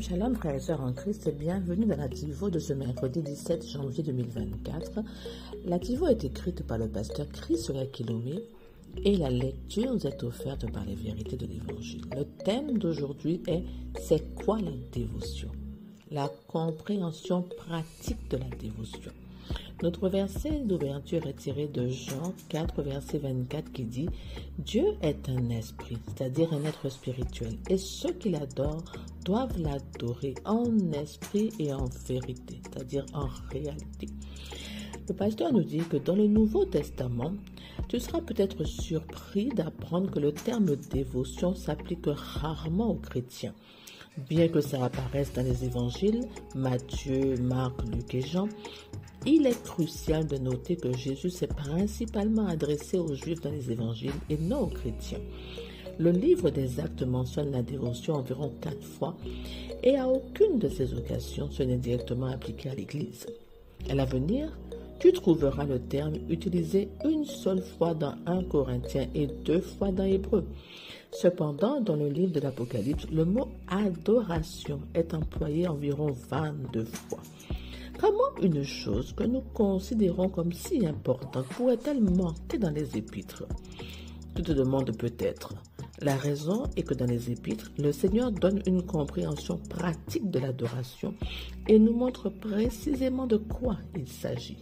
Shalom frères et sœurs en Christ et bienvenue dans la Tivo de ce mercredi 17 janvier 2024. La Tivo est écrite par le pasteur Chris Kilomé et la lecture nous est offerte par les vérités de l'Évangile. Le thème d'aujourd'hui est « C'est quoi la dévotion ?» La compréhension pratique de la dévotion. Notre verset d'ouverture est tiré de Jean 4, verset 24 qui dit « Dieu est un esprit, c'est-à-dire un être spirituel, et ceux qui l'adorent doivent l'adorer en esprit et en vérité, c'est-à-dire en réalité. » Le pasteur nous dit que dans le Nouveau Testament, tu seras peut-être surpris d'apprendre que le terme dévotion s'applique rarement aux chrétiens. Bien que ça apparaisse dans les évangiles, Matthieu, Marc, Luc et Jean, il est crucial de noter que Jésus s'est principalement adressé aux Juifs dans les évangiles et non aux chrétiens. Le livre des Actes mentionne la dévotion environ 4 fois et à aucune de ces occasions ce n'est directement appliqué à l'Église. À l'avenir, tu trouveras le terme utilisé une seule fois dans 1 Corinthiens et 2 fois dans Hébreux. Cependant, dans le livre de l'Apocalypse, le mot adoration est employé environ 22 fois. Comment une chose que nous considérons comme si importante pourrait-elle manquer dans les épîtres? Tu te demandes peut-être. La raison est que dans les épîtres, le Seigneur donne une compréhension pratique de l'adoration et nous montre précisément de quoi il s'agit.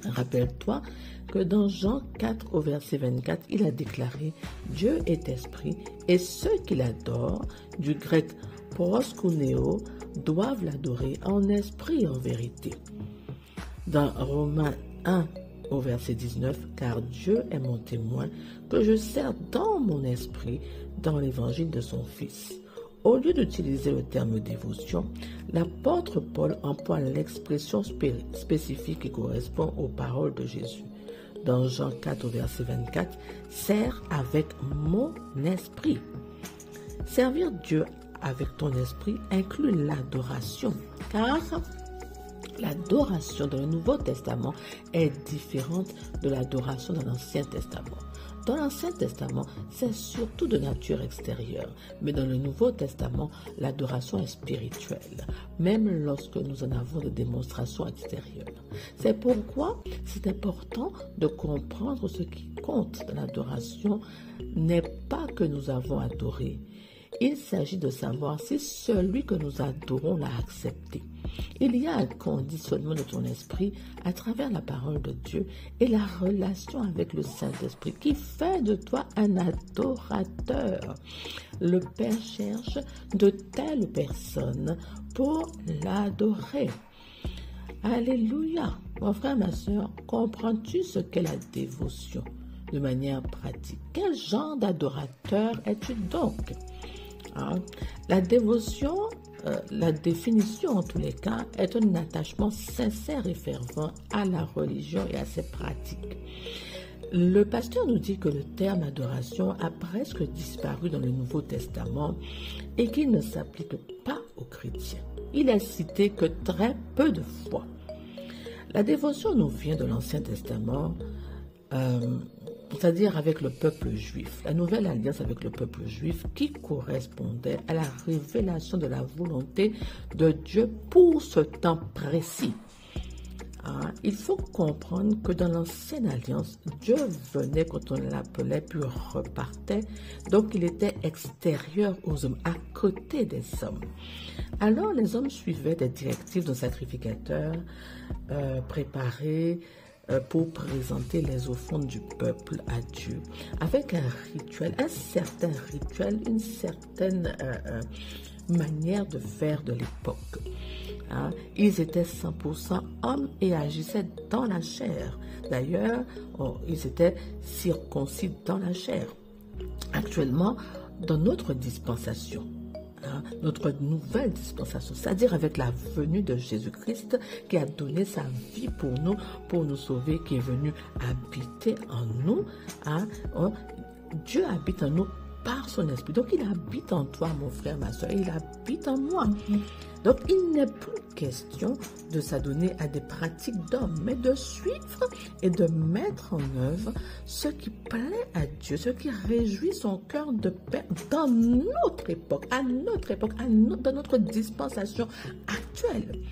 Rappelle-toi que dans Jean 4 au verset 24, il a déclaré « Dieu est esprit et ceux qui l'adorent, du grec proskuneo, doivent l'adorer en esprit et en vérité. » Dans Romains 1 au verset 19, « Car Dieu est mon témoin que je sers dans mon esprit dans l'évangile de son Fils. » Au lieu d'utiliser le terme dévotion, l'apôtre Paul emploie l'expression spécifique qui correspond aux paroles de Jésus. Dans Jean 4 au verset 24, « Sers avec mon esprit. » Servir Dieu avec ton esprit inclut l'adoration, car l'adoration dans le Nouveau Testament est différente de l'adoration dans l'Ancien Testament. Dans l'Ancien Testament, c'est surtout de nature extérieure, mais dans le Nouveau Testament, l'adoration est spirituelle, même lorsque nous en avons des démonstrations extérieures. C'est pourquoi c'est important de comprendre ce qui compte dans l'adoration n'est pas que nous avons adoré. Il s'agit de savoir si celui que nous adorons l'a accepté. Il y a un conditionnement de ton esprit à travers la parole de Dieu et la relation avec le Saint-Esprit qui fait de toi un adorateur. Le Père cherche de telles personnes pour l'adorer. Alléluia! Mon frère, ma soeur, comprends-tu ce qu'est la dévotion de manière pratique? Quel genre d'adorateur es-tu donc? La dévotion, la définition en tous les cas, est un attachement sincère et fervent à la religion et à ses pratiques. Le pasteur nous dit que le terme adoration a presque disparu dans le Nouveau Testament et qu'il ne s'applique pas aux chrétiens. Il est cité que très peu de fois. La dévotion nous vient de l'Ancien Testament, c'est-à-dire avec le peuple juif, la nouvelle alliance avec le peuple juif qui correspondait à la révélation de la volonté de Dieu pour ce temps précis. Il faut comprendre que dans l'ancienne alliance, Dieu venait quand on l'appelait puis repartait, donc il était extérieur aux hommes, à côté des hommes. Alors les hommes suivaient des directives d'un sacrificateur préparé pour présenter les offrandes du peuple à Dieu, avec un rituel, un certain rituel, une certaine manière de faire de l'époque. Ils étaient 100% hommes et agissaient dans la chair. D'ailleurs, ils étaient circoncis dans la chair. Actuellement, dans notre dispensation, notre nouvelle dispensation, c'est-à-dire avec la venue de Jésus-Christ qui a donné sa vie pour nous sauver, qui est venu habiter en nous. Dieu habite en nous par son esprit. Donc il habite en toi, mon frère, ma soeur, il habite en moi. Donc il n'est plus question de s'adonner à des pratiques d'hommes, mais de suivre et de mettre en œuvre ce qui plaît à Dieu, ce qui réjouit son cœur de Père dans notre époque, dans notre dispensation actuelle.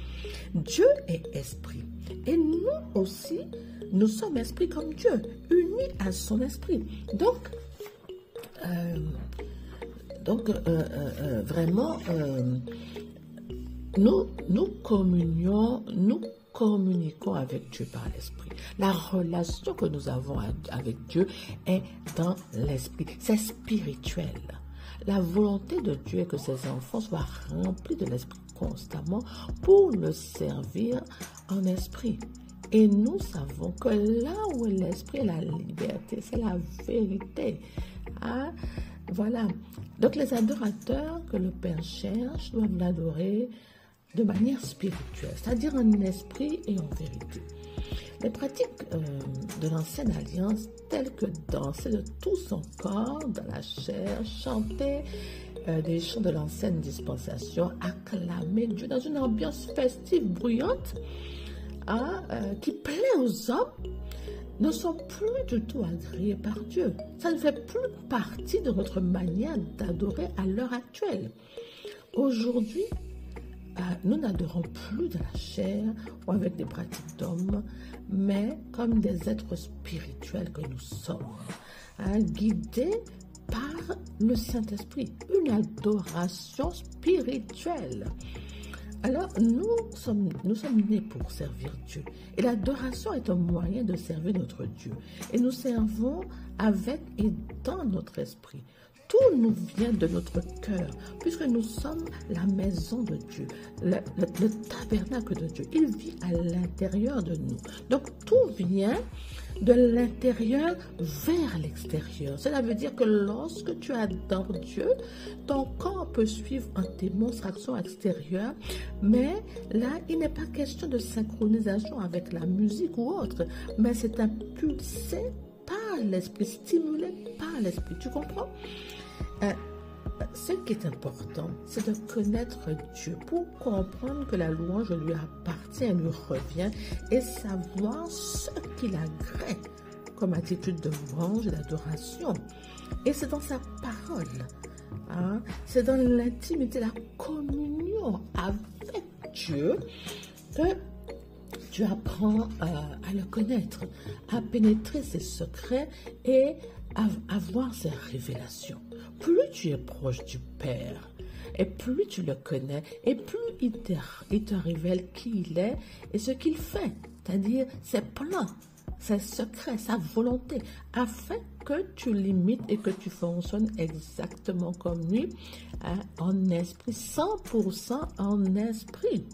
Dieu est esprit et nous aussi, nous sommes esprits comme Dieu, unis à son esprit. Donc, vraiment, nous communiquons avec Dieu par l'esprit. La relation que nous avons avec Dieu est dans l'esprit. C'est spirituel. La volonté de Dieu est que ses enfants soient remplis de l'esprit constamment pour le servir en esprit. Et nous savons que là où est l'esprit et la liberté, c'est la vérité. Hein? Voilà. Donc les adorateurs que le Père cherche doivent l'adorer de manière spirituelle, c'est-à-dire en esprit et en vérité. Les pratiques de l'ancienne alliance, telles que danser de tout son corps dans la chair, chanter des chants de l'ancienne dispensation, acclamer Dieu dans une ambiance festive, bruyante, qui plaît aux hommes, ne sont plus du tout agréés par Dieu. Ça ne fait plus partie de notre manière d'adorer à l'heure actuelle. Aujourd'hui, nous n'adorons plus de la chair ou avec des pratiques d'hommes, mais comme des êtres spirituels que nous sommes, guidés par le Saint-Esprit, une adoration spirituelle. Alors, nous sommes nés pour servir Dieu. Et l'adoration est un moyen de servir notre Dieu. Et nous servons avec et dans notre esprit. Tout nous vient de notre cœur, puisque nous sommes la maison de Dieu, le tabernacle de Dieu. Il vit à l'intérieur de nous. Donc, tout vient de l'intérieur vers l'extérieur. Cela veut dire que lorsque tu adores Dieu, ton corps peut suivre en démonstration extérieure, mais là, il n'est pas question de synchronisation avec la musique ou autre, mais c'est impulsé par l'esprit, stimulé par l'esprit. Tu comprends? Ce qui est important, c'est de connaître Dieu pour comprendre que la louange lui appartient et lui revient et savoir ce qu'il agrée comme attitude de louange et d'adoration. Et c'est dans sa parole, c'est dans l'intimité, la communion avec Dieu que tu apprends à le connaître, à pénétrer ses secrets et à voir ses révélations. Plus tu es proche du Père, et plus tu le connais, et plus il te révèle qui il est et ce qu'il fait, c'est-à-dire ses plans, ses secrets, sa volonté, afin que tu l'imites et que tu fonctionnes exactement comme lui, en esprit, 100% en esprit.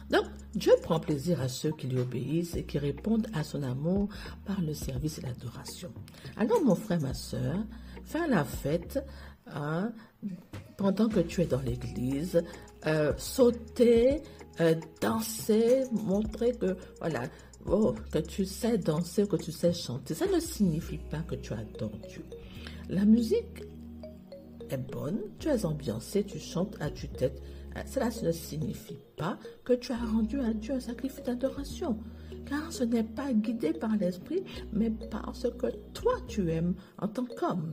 Donc, Dieu prend plaisir à ceux qui lui obéissent et qui répondent à son amour par le service et l'adoration. Alors, mon frère, ma soeur, fais la fête pendant que tu es dans l'église, sauter, danser, montrer que, voilà, que tu sais danser, que tu sais chanter. Ça ne signifie pas que tu adores Dieu. La musique est bonne, tu es ambiancé, tu chantes à tue-tête. Cela ne signifie pas que tu as rendu à Dieu un sacrifice d'adoration, car ce n'est pas guidé par l'esprit, mais parce que toi tu aimes en tant qu'homme.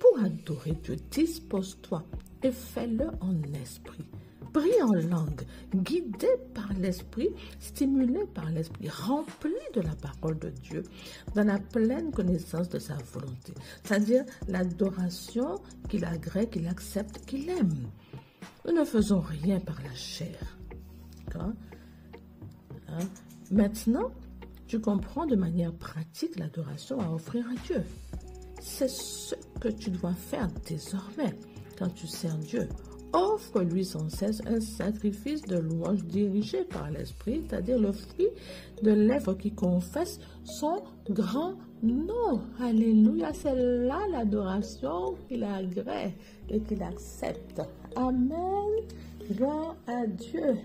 Pour adorer Dieu, dispose-toi et fais-le en esprit. Prie en langue, guidé par l'esprit, stimulé par l'esprit, rempli de la parole de Dieu, dans la pleine connaissance de sa volonté. C'est-à-dire l'adoration qu'il agrée, qu'il accepte, qu'il aime. Nous ne faisons rien par la chair. Maintenant, tu comprends de manière pratique l'adoration à offrir à Dieu. C'est ce que tu dois faire désormais quand tu sers Dieu. Offre-lui sans cesse un sacrifice de louange dirigé par l'Esprit, c'est-à-dire le fruit de lèvres qui confessent son grand nom. Alléluia, c'est là l'adoration qu'il agrée et qu'il accepte. Amen. Gloire à Dieu.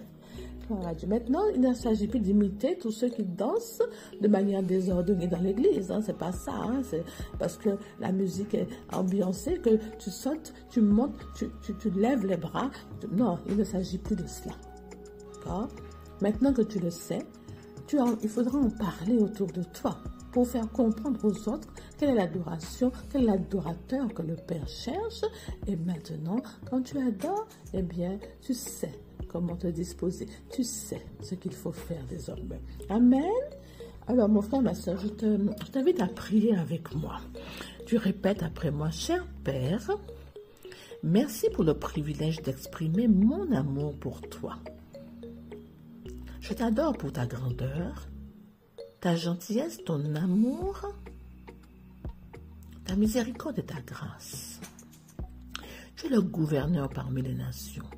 Maintenant, il ne s'agit plus d'imiter tous ceux qui dansent de manière désordonnée dans l'église. C'est pas ça. C'est parce que la musique est ambiancée que tu sautes, tu montes, tu lèves les bras. Non, il ne s'agit plus de cela. D'accord? Maintenant que tu le sais, il faudra en parler autour de toi pour faire comprendre aux autres quelle est l'adoration, quel est l'adorateur que le Père cherche. Et maintenant, quand tu adores, eh bien, tu sais comment te disposer. Tu sais ce qu'il faut faire désormais. Amen. Alors, mon frère, ma soeur, je t'invite à prier avec moi. Tu répètes après moi, cher Père, merci pour le privilège d'exprimer mon amour pour toi. Je t'adore pour ta grandeur, ta gentillesse, ton amour, ta miséricorde et ta grâce. Tu es le gouverneur parmi les nations,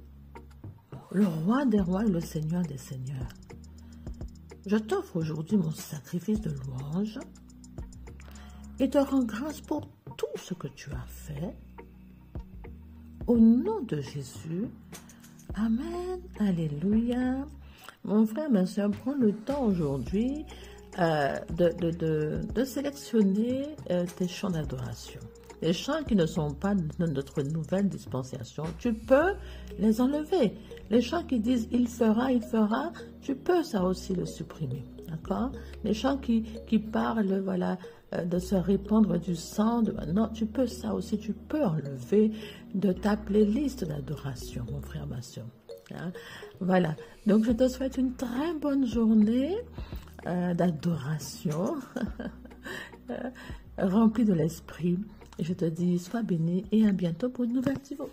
le roi des rois et le seigneur des seigneurs. Je t'offre aujourd'hui mon sacrifice de louange et te rends grâce pour tout ce que tu as fait. Au nom de Jésus, Amen, Alléluia. Mon frère, ma soeur, prends le temps aujourd'hui de sélectionner tes chants d'adoration. Les chants qui ne sont pas de notre nouvelle dispensation, tu peux les enlever. Les chants qui disent « il fera », tu peux ça aussi le supprimer. D'accord? Les chants qui parlent, voilà, de se répandre du sang, non, tu peux ça aussi, tu peux enlever de ta playlist d'adoration, mon frère, ma soeur. Hein? Voilà, donc je te souhaite une très bonne journée d'adoration, remplie de l'esprit. Et je te dis, sois béni et à bientôt pour une nouvelle Tivo.